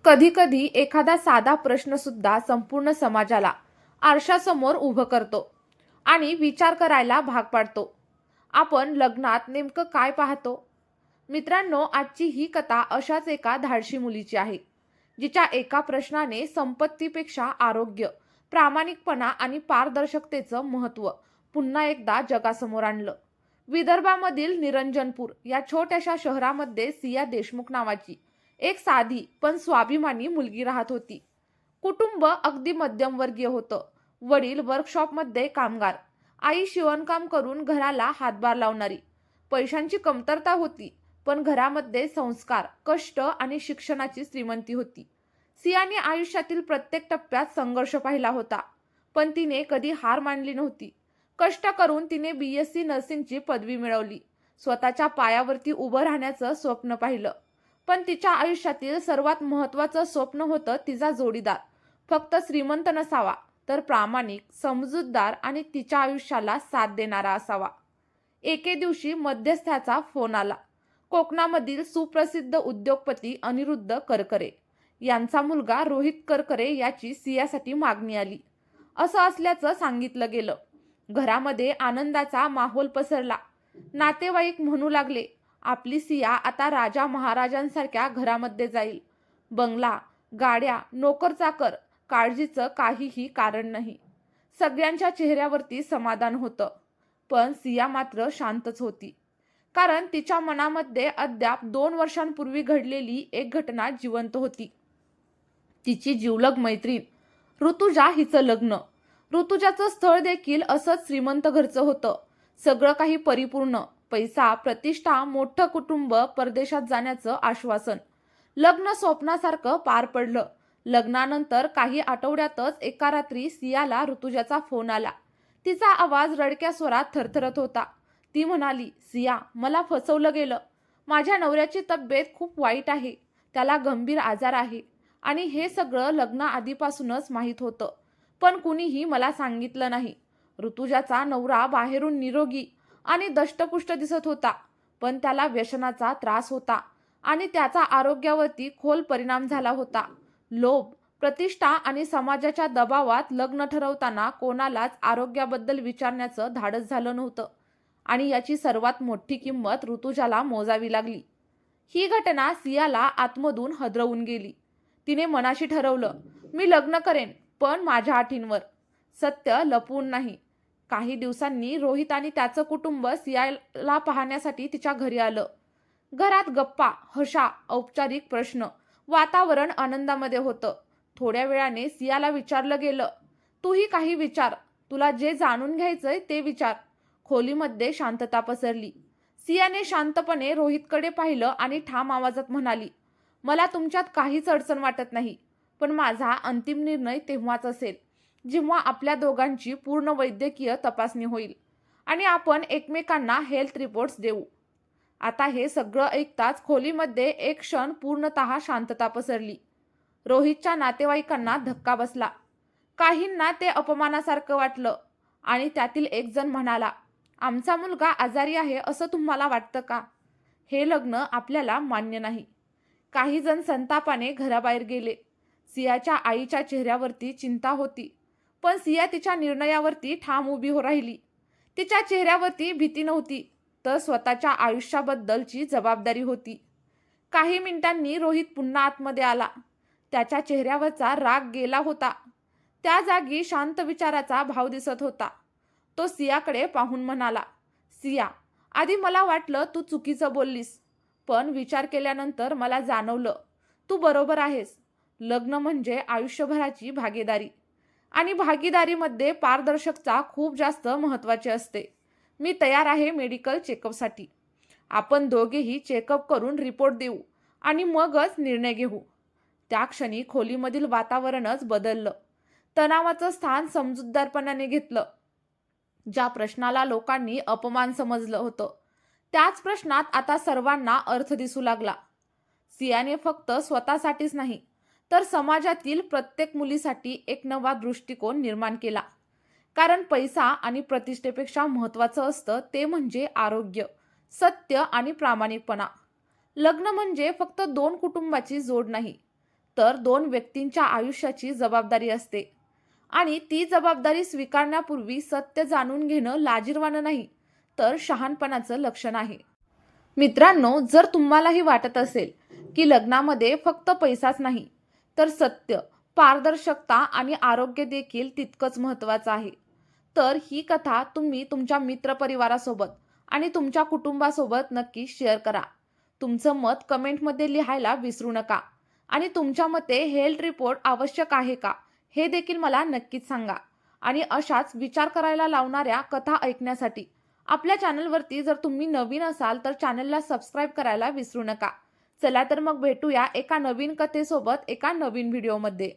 कधीकधी एखादा साधा प्रश्न सुद्धा संपूर्ण समाजाला आरशासमोर उभं करतो आणि विचार करायला भाग पाडतो. आपण लग्नात नेमकं काय पाहतो? मित्रांनो, आजची ही कथा अशाच एका धाडशी मुलीची आहे, जिच्या एका प्रश्नाने संपत्तीपेक्षा आरोग्य, प्रामाणिकपणा आणि पारदर्शकतेचं महत्त्व पुन्हा एकदा जगासमोर आणलं. विदर्भामधील निरंजनपूर या छोट्याशा शहरामध्ये सिया देशमुख नावाची एक साधी पण स्वाभिमानी मुलगी राहत होती. कुटुंब अगदी मध्यमवर्गीय होतं. वडील वर्कशॉपमध्ये कामगार, आई शिवणकाम करून घराला हातभार लावणारी. पैशांची कमतरता होती, पण घरामध्ये संस्कार, कष्ट आणि शिक्षणाची श्रीमंती होती. सियाने आयुष्यातील प्रत्येक टप्प्यात संघर्ष पाहिला होता, पण तिने कधी हार मानली नव्हती. कष्ट करून तिने BSc नर्सिंगची पदवी मिळवली. स्वतःच्या पायावरती उभं राहण्याचं स्वप्न पाहिलं. पण तिच्या आयुष्यातील सर्वात महत्त्वाचं स्वप्न होतं तिचा जोडीदार फक्त श्रीमंत नसावा, तर प्रामाणिक, समजूतदार आणि तिच्या आयुष्याला साथ देणारा असावा. एके दिवशी मध्यस्थाचा फोन आला. कोकणामधील सुप्रसिद्ध उद्योगपती अनिरुद्ध करकरे यांचा मुलगा रोहित करकरे याची सियासाठी मागणी आली असं असल्याचं सांगितलं गेलं. घरामध्ये आनंदाचा माहोल पसरला. नातेवाईक म्हणू लागले, आपली सिया आता राजा महाराजांसारख्या घरामध्ये जाईल. बंगला, गाड्या, नोकर-चाकर, काळजीचं काहीही कारण नाही. सगळ्यांच्या चेहऱ्यावरती समाधान होतं, पण सिया मात्र शांतच होती. कारण तिच्या मनामध्ये अद्याप 2 वर्षांपूर्वी घडलेली एक घटना जिवंत होती. तिची जिवलग मैत्रीण ऋतुजा हिचं लग्न. ऋतुजाचं स्थळ देखील असंच श्रीमंत घरचं होतं. सगळं काही परिपूर्ण. पैसा, प्रतिष्ठा, मोठं कुटुंब, परदेशात जाण्याचं आश्वासन. लग्न स्वप्नासारखं पार पडलं. लग्नानंतर काही आठवड्यातच एका रात्री सियाला ऋतुजाचा फोन आला. तिचा आवाज रडक्या स्वरात थरथरत होता. ती म्हणाली, सिया, मला फसवलं गेलं. माझ्या नवऱ्याची तब्येत खूप वाईट आहे. त्याला गंभीर आजार आहे आणि हे सगळं लग्नाआधीपासूनच माहीत होतं, पण कुणीही मला सांगितलं नाही. ऋतुजाचा नवरा बाहेरून निरोगी आणि दष्टपुष्ट दिसत होता, पण त्याला व्यसनाचा त्रास होता आणि त्याचा आरोग्यावरती खोल परिणाम झाला होता. लोभ, प्रतिष्ठा आणि समाजाच्या दबावात लग्न ठरवताना कोणालाच आरोग्याबद्दल विचारण्याचं धाडस झालं नव्हतं आणि याची सर्वात मोठी किंमत ऋतुजाला मोजावी लागली. ही घटना सियाला आतमधून हादरवून गेली. तिने मनाशी ठरवलं, मी लग्न करेन, पण माझ्या अटींवर. सत्य लपवून नाही. काही दिवसांनी रोहित आणि त्याचं कुटुंब सियाला पाहण्यासाठी तिच्या घरी आलं. घरात गप्पा, हशा, औपचारिक प्रश्न. वातावरण आनंदामध्ये होतं. थोड्या वेळाने सियाला विचारलं गेलं, तूही काही विचार. तुला जे जाणून घ्यायचंय ते विचार. खोलीमध्ये शांतता पसरली. सियाने शांतपणे रोहितकडे पाहिलं आणि ठाम आवाजात म्हणाली, मला तुमच्यात काहीच अडचण वाटत नाही, पण माझा अंतिम निर्णय तेव्हाच असेल जेव्हा आपल्या दोघांची पूर्ण वैद्यकीय तपासणी होईल आणि आपण एकमेकांना हेल्थ रिपोर्ट्स देऊ. आता हे सगळं ऐकताच खोलीमध्ये एक क्षण पूर्णतः शांतता पसरली. रोहितच्या नातेवाईकांना धक्का बसला. काहींना ते अपमानासारखं वाटलं आणि त्यातील एक जण म्हणाला, आमचा मुलगा आजारी आहे असं तुम्हाला वाटतं का? हे लग्न आपल्याला मान्य नाही. काही जण संतापाने घराबाहेर गेले. सियाच्या आईच्या चेहऱ्यावरती चिंता होती, पण सिया तिच्या निर्णयावरती ठाम उभी राहिली. तिच्या चेहऱ्यावरती भीती नव्हती, तर स्वतःच्या आयुष्याबद्दलची जबाबदारी होती. काही मिनिटांनी रोहित पुन्हा आतमध्ये आला. त्याच्या चेहऱ्यावरचा राग गेला होता. त्या जागी शांत विचाराचा भाव दिसत होता. तो सियाकडे पाहून म्हणाला, सिया, आधी मला वाटलं तू चुकीचं बोललीस, पण विचार केल्यानंतर मला जाणवलं तू बरोबर आहेस. लग्न म्हणजे आयुष्यभराची भागीदारी आणि भागीदारीमध्ये पारदर्शकता खूप जास्त महत्त्वाची असते. मी तयार आहे मेडिकल चेकअपसाठी. आपण दोघेही चेकअप करून रिपोर्ट देऊ आणि मगच निर्णय घेऊ. त्या क्षणी खोलीमधील वातावरणच बदललं. तणावाचं स्थान समजूतदारपणाने घेतलं. ज्या प्रश्नाला लोकांनी अपमान समजलं होतं, त्याच प्रश्नात आता सर्वांना अर्थ दिसू लागला. सियाने फक्त स्वतःसाठीच नाही, तर समाजातील प्रत्येक मुलीसाठी एक नवा दृष्टिकोन निर्माण केला. कारण पैसा आणि प्रतिष्ठेपेक्षा महत्त्वाचं असतं ते म्हणजे आरोग्य, सत्य आणि प्रामाणिकपणा. लग्न म्हणजे फक्त 2 कुटुंबाची जोड नाही, तर दोन व्यक्तींच्या आयुष्याची जबाबदारी असते आणि ती जबाबदारी स्वीकारण्यापूर्वी सत्य जाणून घेणं लाजिरवाणं नाही, तर शहाणपणाचं लक्षण आहे. मित्रांनो, जर तुम्हालाही वाटत असेल की लग्नामध्ये फक्त पैसाच नाही, तर सत्य, पारदर्शकता आणि आरोग्य देखील तितकंच महत्त्वाचं आहे, तर ही कथा तुम्ही तुमच्या मित्रपरिवारासोबत आणि तुमच्या कुटुंबासोबत नक्की शेअर करा. तुमचं मत कमेंटमध्ये लिहायला विसरू नका आणि तुमच्या मते हेल्थ रिपोर्ट आवश्यक आहे का, हे देखील मला नक्कीच सांगा. आणि अशाच विचार करायला लावणाऱ्या कथा ऐकण्यासाठी आपल्या चॅनलवरती जर तुम्ही नवीन असाल तर चॅनलला सबस्क्राईब करायला विसरू नका. चला तर मग भेटूया एका नवीन कथेसोबत एका नवीन व्हिडिओमध्ये.